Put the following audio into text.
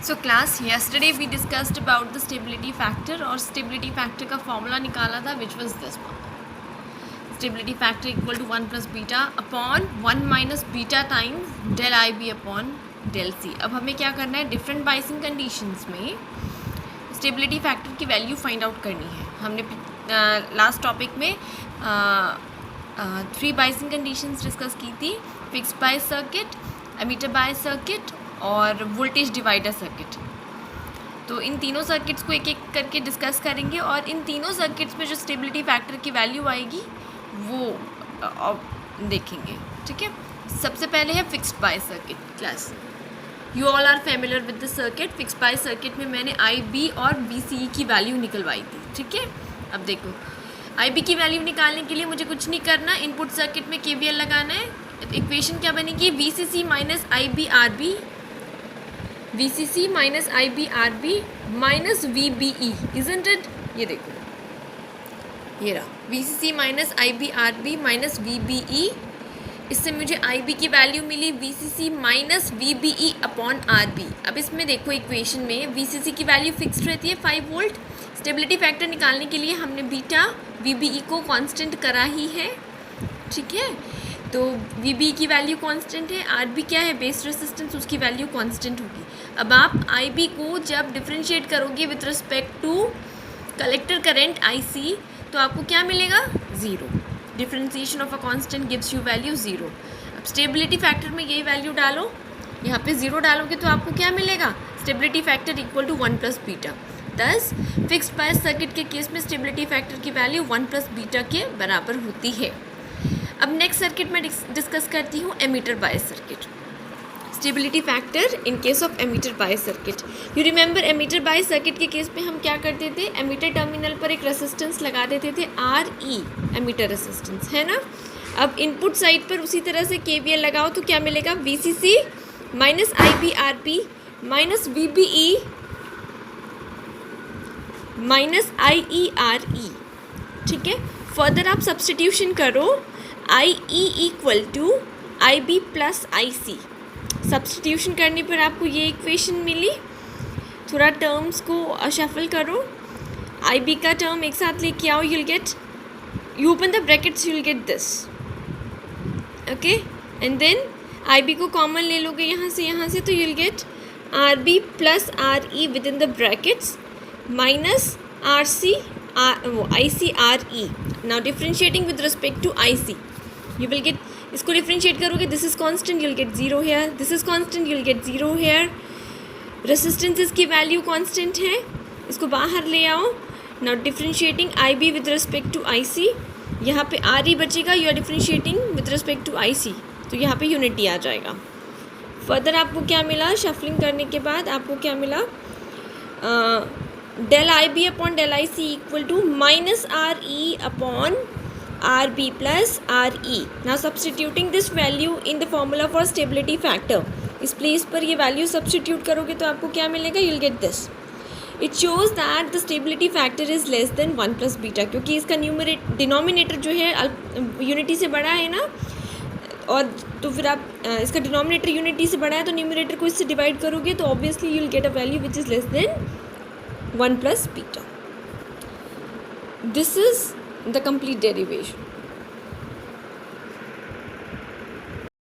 So class yesterday we discussed about the stability factor और stability factor का formula निकाला था which was this one. Stability factor equal to 1 plus beta upon 1 minus beta times del IB upon del C. अब हमें क्या करना है, different biasing conditions में स्टेबिलिटी फैक्टर की वैल्यू फाइंड आउट करनी है. हमने लास्ट टॉपिक में 3 बाइसिंग कंडीशंस डिस्कस की थी, fixed bias circuit, emitter bias circuit और वोल्टेज डिवाइडर सर्किट. तो इन तीनों सर्किट्स को एक एक करके डिस्कस करेंगे और इन तीनों सर्किट्स में जो स्टेबिलिटी फैक्टर की वैल्यू आएगी वो देखेंगे. ठीक है, सबसे पहले है fixed bias circuit. Class you all are familiar with the circuit. Fixed bias circuit में मैंने IB और VCE की वैल्यू निकलवाई थी. ठीक है, अब देखो IB की वैल्यू निकालने के लिए मुझे कुछ नहीं करना, इनपुट सर्किट में KVL लगाना है. इक्वेशन क्या बनेगी, VCC minus IBRB, VCC minus IBRB minus VBE, isn't it. ये देखो, ये रहा VCC minus IBRB minus VBE. इससे मुझे IB की वैल्यू मिली VCC minus VBE upon RB. अब इसमें देखो इक्वेशन में VCC की वैल्यू फिक्स्ड रहती है 5 वोल्ट. स्टेबिलिटी फैक्टर निकालने के लिए हमने बीटा VBE को कांस्टेंट करा ही है. ठीक है, तो VBE की वैल्यू कांस्टेंट है, RB क्या है, बेस रेजिस्टेंस, उसकी वैल्यू कांस्टेंट होगी. अब आप IB को जब डिफरेंशिएट करोगे with respect to collector current IC तो आपको क्या मिलेगा, 0. Differentiation of a constant gives you value 0. अब स्टेबिलिटी फैक्टर में यही वैल्यू डालो, यहाँ पे 0 डालोगे तो आपको क्या मिलेगा, stability factor equal to 1 plus beta. Thus fixed bias circuit के केस में स्टेबिलिटी फैक्टर की वैल्यू 1 प्लस बीटा के बराबर होती है. अब नेक्स्ट सर्किट में डिस्कस करती हूँ emitter bias circuit. Stability factor in case of emitter bias circuit. You remember emitter bias circuit के केस में हम क्या करते थे, एमीटर टर्मिनल पर एक रेसिस्टेंस लगा देते थे RE, एमीटर रेसिस्टेंस है ना. अब इनपुट साइड पर उसी तरह से KVL लगाओ तो क्या मिलेगा, VCC minus IBRB minus VBE minus IERE. ठीक है, फर्दर आप सब्सटीट्यूशन करो, IE equal to IB plus IC. Substitution करने पर आपको ये इक्वेशन मिली. थोड़ा टर्म्स को शफल करो, IB का टर्म एक साथ लेके आओ, you'll get, you open the brackets, you'll get this. okay, and then IB को कॉमन ले लोगे यहाँ से तो you'll get RB plus RE within the brackets minus ICRE. now differentiating with respect to IC you will get, इसको differentiate करोगे, this is constant, you'll get 0 here, this is constant, you'll get 0 here. Resistances की value constant है, इसको बाहर ले आओ. Now differentiating IB with respect to IC, यहाँ पे RE बचेगा, you are differentiating with respect to IC तो यहाँ पे यूनिटी आ जाएगा. फर्दर आपको क्या मिला, शफलिंग करने के बाद आपको क्या मिला, del IB upon del IC equal to minus RE upon RB plus RE. now substituting this value in the formula for stability factor, इस प्लेस पर ये वैल्यू सब्सटीट्यूट करोगे तो आपको क्या मिलेगा, you'll get this. it shows that the stability factor is less than 1 plus beta, क्योंकि इसका डिनोमिनेटर जो है यूनिटी से बड़ा है ना, और तो फिर आप इसका डिनोमिनेटर यूनिटी से बड़ा है तो न्यूमरेटर को इससे डिवाइड करोगे तो obviously you'll get a value which is less than 1 plus beta. this is the complete derivation.